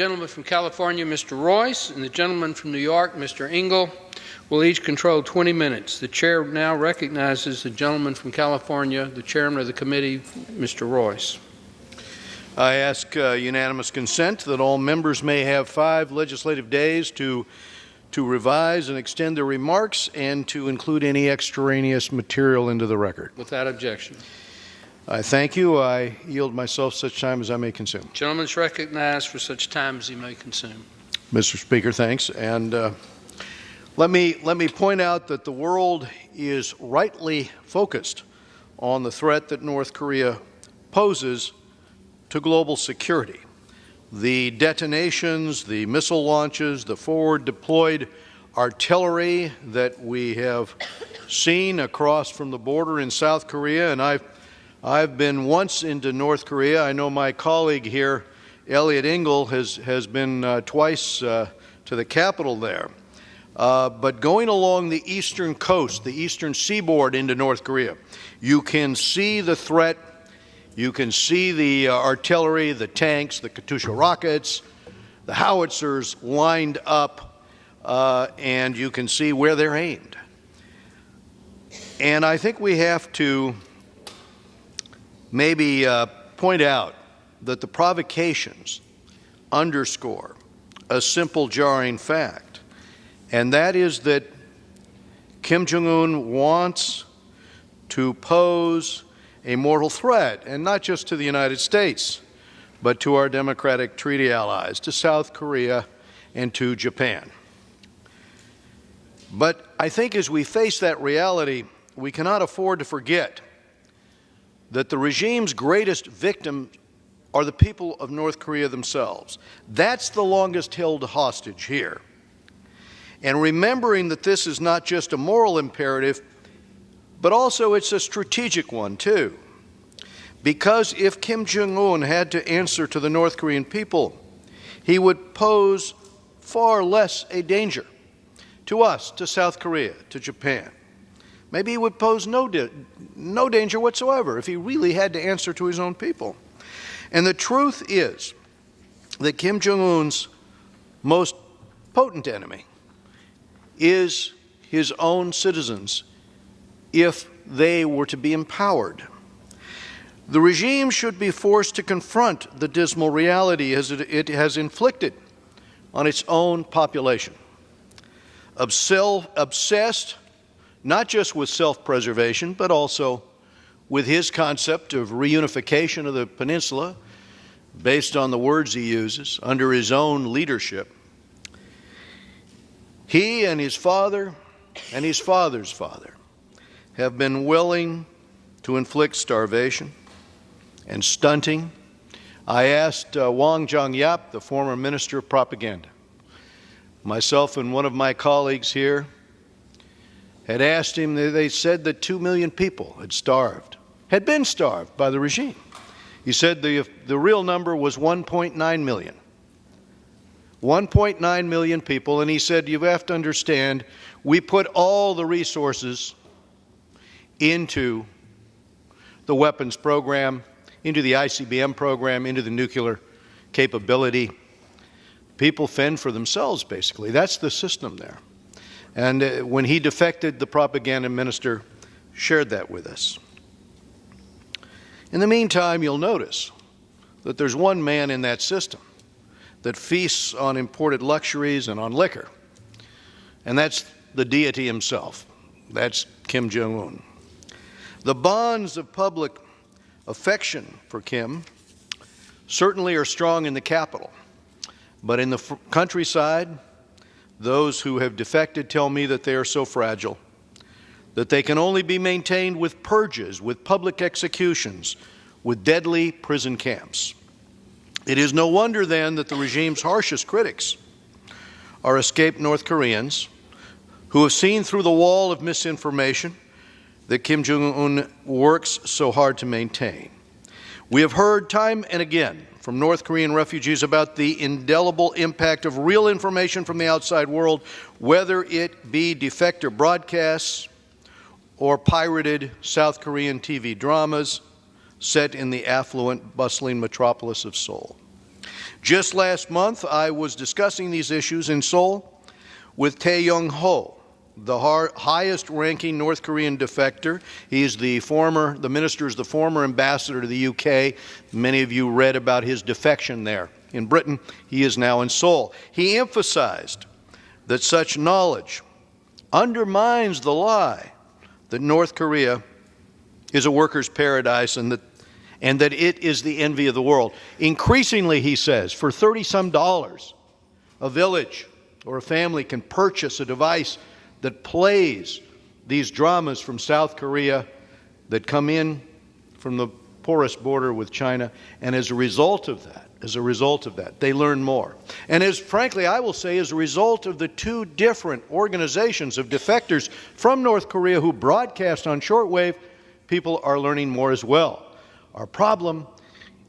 The gentleman from California, Mr. Royce, and the gentleman from New York, Mr. Engel, will each control 20 minutes. The chair now recognizes the gentleman from California, the chairman of the committee, Mr. Royce. I ask unanimous consent that all members may have 5 legislative days to revise and extend their remarks and to include any extraneous material into the record. Without objection. I thank you. I yield myself such time as I may consume. The gentleman is recognized for such time as he may consume. Mr. Speaker, thanks. And let me point out that the world is rightly focused on the threat that North Korea poses to global security. The detonations, the missile launches, the forward deployed artillery that we have seen across from the border in South Korea, and I've been once into North Korea. I know my colleague here, Elliot Engel, has been twice to the capital there. But going along the eastern coast, the eastern seaboard into North Korea, you can see the threat. You can see the artillery, the tanks, the Katyusha rockets, the howitzers lined up, and you can see where they're aimed. And I think we have to maybe point out that the provocations underscore a simple jarring fact, and that is that Kim Jong-un wants to pose a mortal threat, and not just to the United States, but to our democratic treaty allies, to South Korea and to Japan. But I think as we face that reality, we cannot afford to forget that the regime's greatest victims are the people of North Korea themselves. That's the longest held hostage here. And remembering that this is not just a moral imperative, but also it's a strategic one too. Because if Kim Jong-un had to answer to the North Korean people, he would pose far less a danger to us, to South Korea, to Japan. Maybe he would pose no danger whatsoever if he really had to answer to his own people. And the truth is that Kim Jong-un's most potent enemy is his own citizens, if they were to be empowered. The regime should be forced to confront the dismal reality as it has inflicted on its own population. Obsessed not just with self-preservation, but also with his concept of reunification of the peninsula, based on the words he uses, under his own leadership. He and his father and his father's father have been willing to inflict starvation and stunting. I asked Wang Zhongyap, the former Minister of Propaganda, myself and one of my colleagues here had asked him, they said that 2 million people had been starved by the regime. He said the real number was 1.9 million. 1.9 million people, and he said, you have to understand, we put all the resources into the weapons program, into the ICBM program, into the nuclear capability. People fend for themselves, basically. That's the system there. And when he defected, the propaganda minister shared that with us. In the meantime, you'll notice that there's one man in that system that feasts on imported luxuries and on liquor, and that's the deity himself. That's Kim Jong-un. The bonds of public affection for Kim certainly are strong in the capital, but in the countryside, those who have defected tell me that they are so fragile that they can only be maintained with purges, with public executions, with deadly prison camps. It is no wonder then that the regime's harshest critics are escaped North Koreans who have seen through the wall of misinformation that Kim Jong-un works so hard to maintain. We have heard time and again from North Korean refugees about the indelible impact of real information from the outside world, whether it be defector broadcasts or pirated South Korean TV dramas set in the affluent, bustling metropolis of Seoul. Just last month, I was discussing these issues in Seoul with Tae Young-ho, the highest-ranking North Korean defector. He's the minister is the former ambassador to the UK. Many of you read about his defection there in Britain. He is now in Seoul. He emphasized that such knowledge undermines the lie that North Korea is a worker's paradise and that it is the envy of the world. Increasingly, he says, for $30-some, a village or a family can purchase a device that plays these dramas from South Korea that come in from the porous border with China, and as a result of that, they learn more. And frankly, I will say, as a result of the two different organizations of defectors from North Korea who broadcast on shortwave, people are learning more as well. Our problem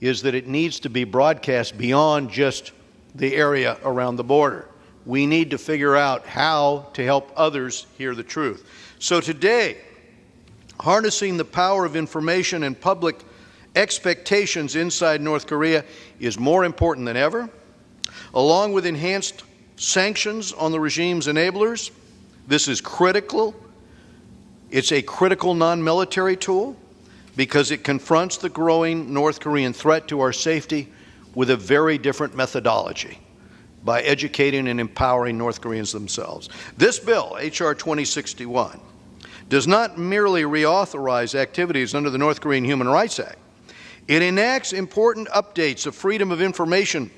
is that it needs to be broadcast beyond just the area around the border. We need to figure out how to help others hear the truth. So today, harnessing the power of information and public expectations inside North Korea is more important than ever. Along with enhanced sanctions on the regime's enablers, this is critical. It's a critical non-military tool because it confronts the growing North Korean threat to our safety with a very different methodology, by educating and empowering North Koreans themselves. This bill, H.R. 2061, does not merely reauthorize activities under the North Korean Human Rights Act. It enacts important updates of freedom of information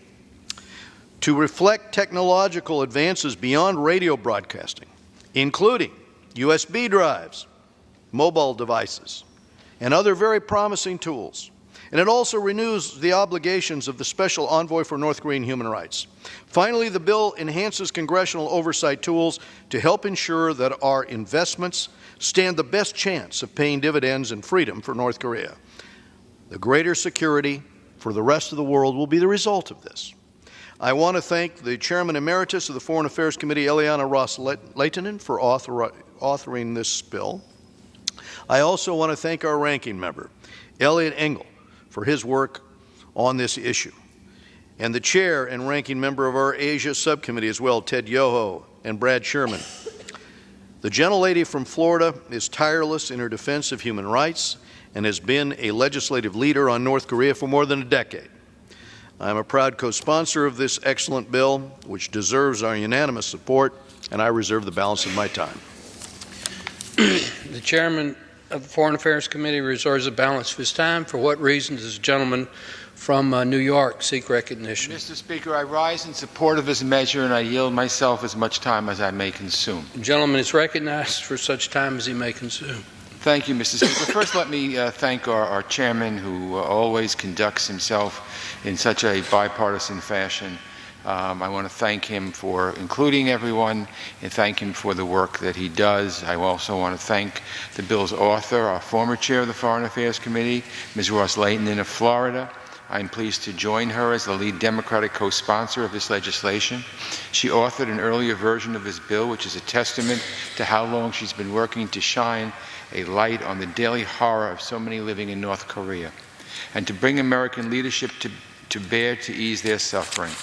to reflect technological advances beyond radio broadcasting, including USB drives, mobile devices, and other very promising tools. And it also renews the obligations of the Special Envoy for North Korean Human Rights. Finally, the bill enhances congressional oversight tools to help ensure that our investments stand the best chance of paying dividends and freedom for North Korea. The greater security for the rest of the world will be the result of this. I want to thank the Chairman Emeritus of the Foreign Affairs Committee, Eliana Ross-Lehtinen, for authoring this bill. I also want to thank our ranking member, Eliot Engel, for his work on this issue, and the chair and ranking member of our Asia subcommittee as well, Ted Yoho and Brad Sherman. The gentlelady from Florida is tireless in her defense of human rights and has been a legislative leader on North Korea for more than a decade. I'm a proud co-sponsor of this excellent bill, which deserves our unanimous support, and I reserve the balance of my time. The chairman of the Foreign Affairs Committee reserves the balance of his time. For what reason does the gentleman from New York seek recognition? Mr. Speaker, I rise in support of this measure and I yield myself as much time as I may consume. The gentleman is recognized for such time as he may consume. Thank you, Mr. Speaker. First, let me thank our chairman, who always conducts himself in such a bipartisan fashion. I want to thank him for including everyone and thank him for the work that he does. I also want to thank the bill's author, our former chair of the Foreign Affairs Committee, Ms. Ross-Lehtinen of Florida. I'm pleased to join her as the lead Democratic co-sponsor of this legislation. She authored an earlier version of this bill, which is a testament to how long she's been working to shine a light on the daily horror of so many living in North Korea and to bring American leadership to bear to ease their suffering.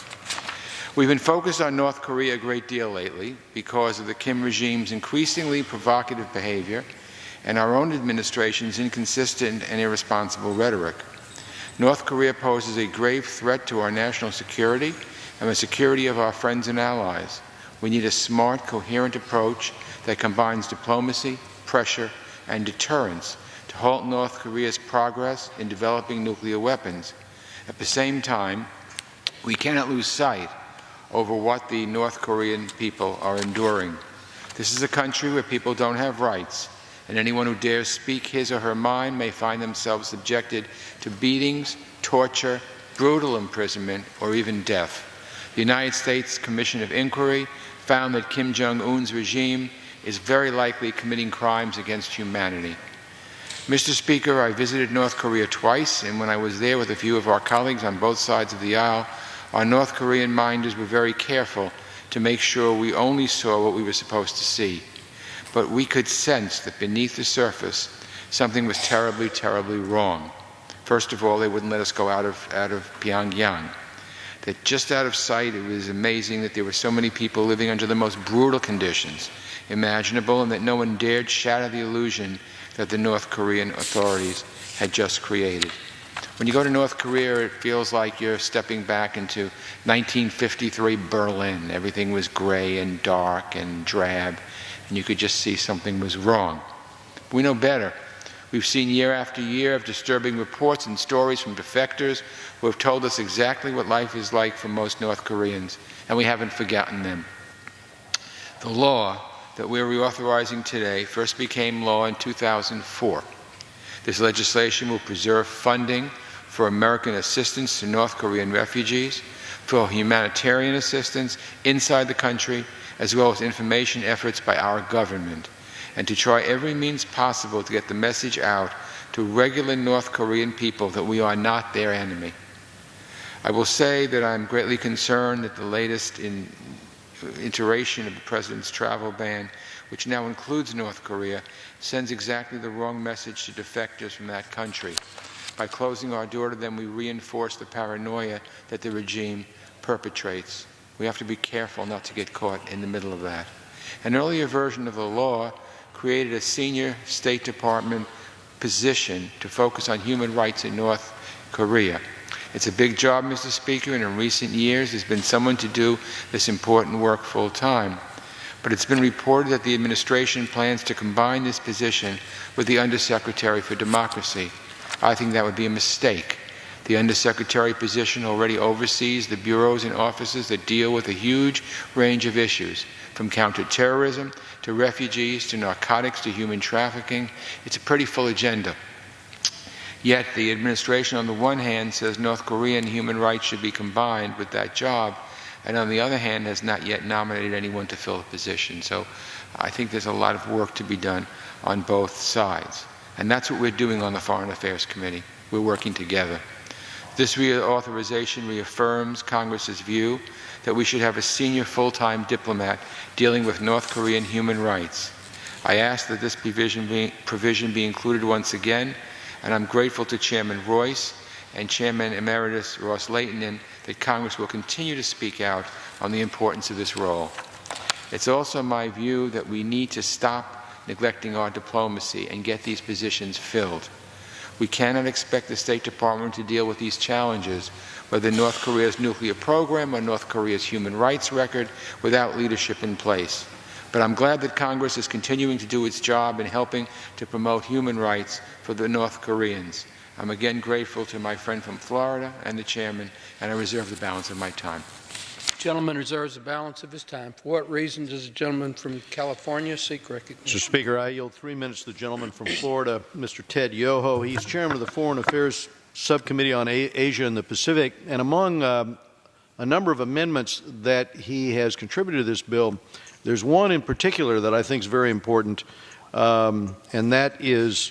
We've been focused on North Korea a great deal lately because of the Kim regime's increasingly provocative behavior and our own administration's inconsistent and irresponsible rhetoric. North Korea poses a grave threat to our national security and the security of our friends and allies. We need a smart, coherent approach that combines diplomacy, pressure, and deterrence to halt North Korea's progress in developing nuclear weapons. At the same time, we cannot lose sight over what the North Korean people are enduring. This is a country where people don't have rights, and anyone who dares speak his or her mind may find themselves subjected to beatings, torture, brutal imprisonment, or even death. The United States Commission of Inquiry found that Kim Jong-un's regime is very likely committing crimes against humanity. Mr. Speaker, I visited North Korea twice, and when I was there with a few of our colleagues on both sides of the aisle, our North Korean minders were very careful to make sure we only saw what we were supposed to see. But we could sense that beneath the surface, something was terribly, terribly wrong. First of all, they wouldn't let us go out of Pyongyang. that just out of sight, it was amazing that there were so many people living under the most brutal conditions imaginable, and that no one dared shatter the illusion that the North Korean authorities had just created. When you go to North Korea, it feels like you're stepping back into 1953 Berlin. Everything was gray and dark and drab, and you could just see something was wrong. We know better. We've seen year after year of disturbing reports and stories from defectors who have told us exactly what life is like for most North Koreans, and we haven't forgotten them. The law that we're reauthorizing today first became law in 2004. This legislation will preserve funding for American assistance to North Korean refugees, for humanitarian assistance inside the country, as well as information efforts by our government, and to try every means possible to get the message out to regular North Korean people that we are not their enemy. I will say that I'm greatly concerned that the latest iteration of the President's travel ban, which now includes North Korea, sends exactly the wrong message to defectors from that country. By closing our door to them, we reinforce the paranoia that the regime perpetrates. We have to be careful not to get caught in the middle of that. An earlier version of the law created a senior State Department position to focus on human rights in North Korea. It's a big job, Mr. Speaker, and in recent years there's been someone to do this important work full time. But it's been reported that the administration plans to combine this position with the Undersecretary for Democracy. I think that would be a mistake. The Undersecretary position already oversees the bureaus and offices that deal with a huge range of issues, from counterterrorism to refugees to narcotics to human trafficking. It's a pretty full agenda. Yet the administration on the one hand says North Korean human rights should be combined with that job, and on the other hand has not yet nominated anyone to fill the position. So I think there's a lot of work to be done on both sides. And that's what we're doing on the Foreign Affairs Committee. We're working together. This reauthorization reaffirms Congress's view that we should have a senior full-time diplomat dealing with North Korean human rights. I ask that this provision be included once again, and I'm grateful to Chairman Royce and Chairman Emeritus Ross Leighton that Congress will continue to speak out on the importance of this role. It's also my view that we need to stop neglecting our diplomacy and get these positions filled. We cannot expect the State Department to deal with these challenges, whether North Korea's nuclear program or North Korea's human rights record, without leadership in place. But I'm glad that Congress is continuing to do its job in helping to promote human rights for the North Koreans. I'm again grateful to my friend from Florida and the Chairman, and I reserve the balance of my time. The gentleman reserves the balance of his time. For what reason does the gentleman from California seek recognition? Mr. Speaker, I yield 3 minutes to the gentleman from Florida, Mr. Ted Yoho. He's chairman of the Foreign Affairs Subcommittee on Asia and the Pacific, and among a number of amendments that he has contributed to this bill, there's one in particular that I think is very important, and that is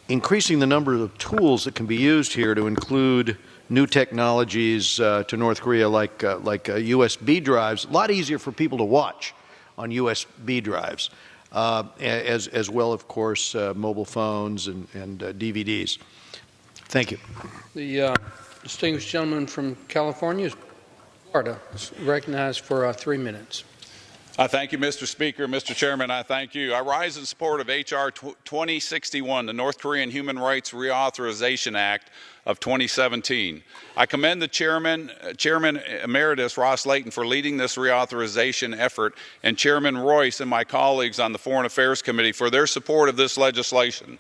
increasing the number of tools that can be used here to include new technologies to North Korea like USB drives. A lot easier for people to watch on USB drives, as well, of course, mobile phones and DVDs. Thank you. The distinguished gentleman from California is Florida, recognized for 3 minutes. Thank you, Mr. Speaker. Mr. Chairman, I thank you. I rise in support of H.R. 2061, the North Korean Human Rights Reauthorization Act of 2017. I commend the Chairman Emeritus Ross Leighton for leading this reauthorization effort, and Chairman Royce and my colleagues on the Foreign Affairs Committee for their support of this legislation.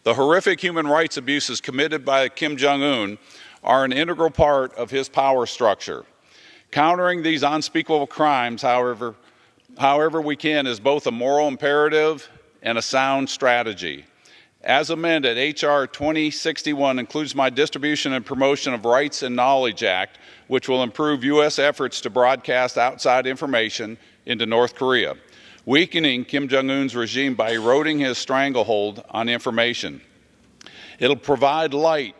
The horrific human rights abuses committed by Kim Jong-un are an integral part of his power structure. Countering these unspeakable crimes, however we can, is both a moral imperative and a sound strategy. As amended, H.R. 2061 includes my Distribution and Promotion of Rights and Knowledge Act, which will improve U.S. efforts to broadcast outside information into North Korea, weakening Kim Jong-un's regime by eroding his stranglehold on information. It'll provide light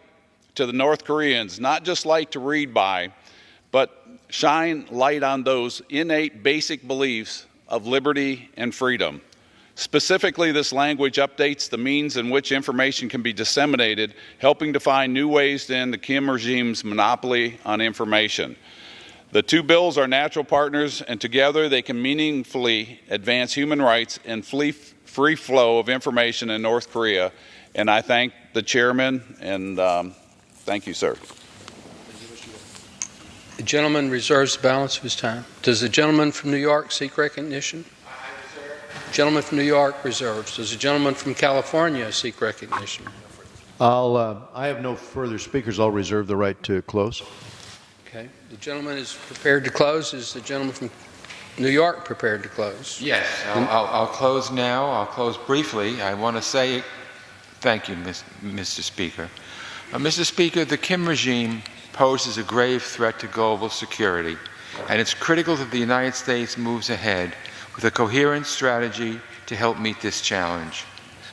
to the North Koreans, not just light to read by, but shine light on those innate basic beliefs of liberty and freedom. Specifically, this language updates the means in which information can be disseminated, helping to find new ways to end the Kim regime's monopoly on information. The two bills are natural partners, and together they can meaningfully advance human rights and free flow of information in North Korea. And I thank the chairman, and thank you, sir. The gentleman reserves the balance of his time. Does the gentleman from New York seek recognition? Gentleman from New York reserves. Does the gentleman from California seek recognition? I have no further speakers. I'll reserve the right to close. Okay. The gentleman is prepared to close. Is the gentleman from New York prepared to close? Yes, I'll close now. I'll close briefly. I want to say thank you, Mr. Speaker. Mr. Speaker, the Kim regime poses a grave threat to global security, and it's critical that the United States moves ahead with a coherent strategy to help meet this challenge.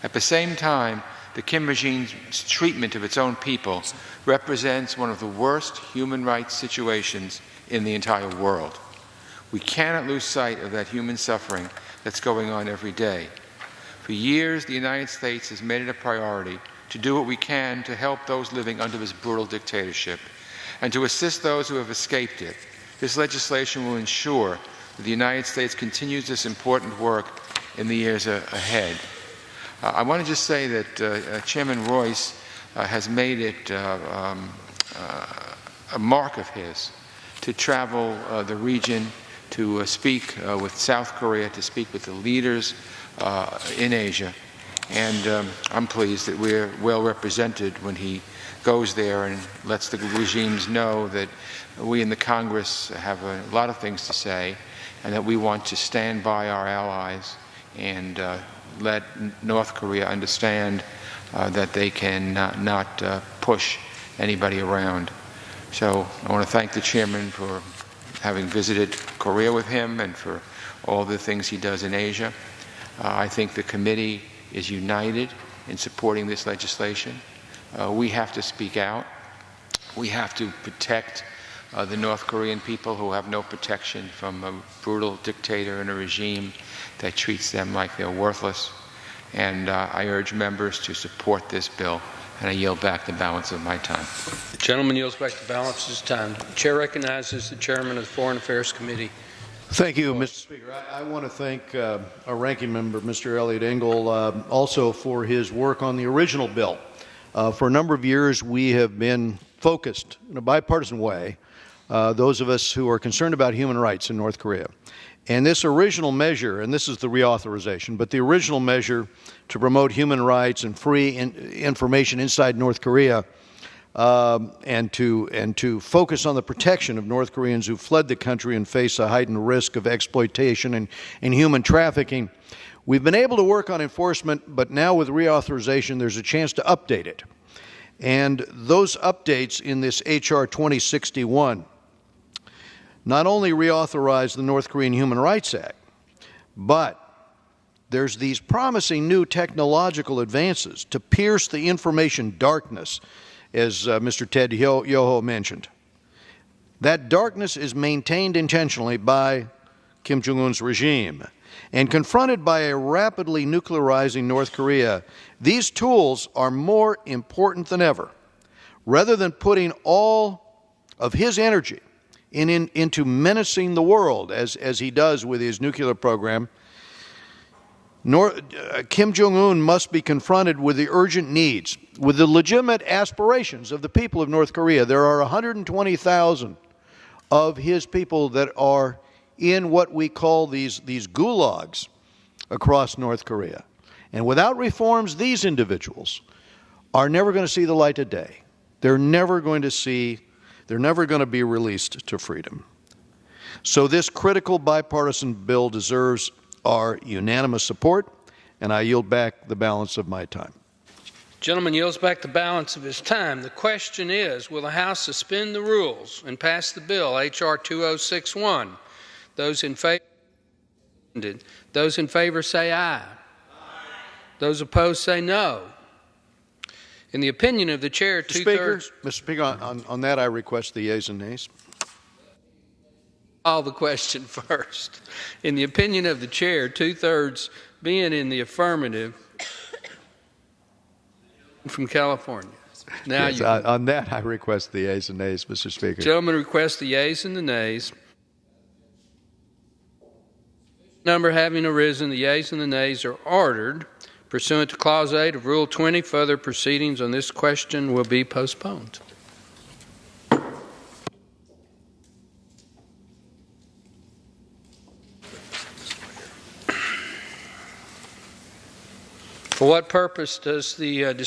At the same time, the Kim regime's treatment of its own people represents one of the worst human rights situations in the entire world. We cannot lose sight of that human suffering that's going on every day. For years, the United States has made it a priority to do what we can to help those living under this brutal dictatorship and to assist those who have escaped it. This legislation will ensure that the United States continues this important work in the years ahead. I want to just say that Chairman Royce has made it a mark of his to travel the region, to speak with South Korea, to speak with the leaders in Asia. And I'm pleased that we're well represented when he goes there and lets the regimes know that we in the Congress have a lot of things to say, and that we want to stand by our allies and let North Korea understand that they can not push anybody around. So I want to thank the chairman for having visited Korea with him and for all the things he does in Asia. I think the committee is united in supporting this legislation. We have to speak out. We have to protect the North Korean people who have no protection from a brutal dictator and a regime that treats them like they're worthless. And I urge members to support this bill, and I yield back the balance of my time. The gentleman yields back the balance of his time. The chair recognizes the chairman of the Foreign Affairs Committee. Thank you, Mr. Speaker. I want to thank our ranking member, Mr. Elliott Engel, also for his work on the original bill. For a number of years, we have been focused in a bipartisan way, those of us who are concerned about human rights in North Korea. And this original measure, and this is the reauthorization, but the original measure to promote human rights and free information inside North Korea and to focus on the protection of North Koreans who fled the country and face a heightened risk of exploitation and human trafficking. We've been able to work on enforcement, but now with reauthorization, there's a chance to update it. And those updates in this H.R. 2061 not only reauthorize the North Korean Human Rights Act, but there's these promising new technological advances to pierce the information darkness, as Mr. Ted Yoho mentioned. That darkness is maintained intentionally by Kim Jong-un's regime. And confronted by a rapidly nuclearizing North Korea, these tools are more important than ever. Rather than putting all of his energy into menacing the world, as he does with his nuclear program, Kim Jong-un must be confronted with the urgent needs, with the legitimate aspirations of the people of North Korea. There are 120,000 of his people that are in what we call these gulags across North Korea. And without reforms, these individuals are never going to see the light of day. They're never going to be released to freedom. So this critical bipartisan bill deserves our unanimous support, and I yield back the balance of my time. Gentleman yields back the balance of his time. The question is, will the House suspend the rules and pass the bill, H.R. 2061? Those in favor say aye. Those opposed say no. In the opinion of the chair, two-thirds... Mr. Speaker, on that I request the yeas and nays. Call the question first. In the opinion of the chair, two-thirds being in the affirmative from California. Now Yes, you on that, I request the ayes and nays, Mr. Speaker. gentlemen request the yeas and the nays. Number having arisen, the yeas and the nays are ordered. Pursuant to Clause 8 of Rule 20, further proceedings on this question will be postponed. For what purpose does the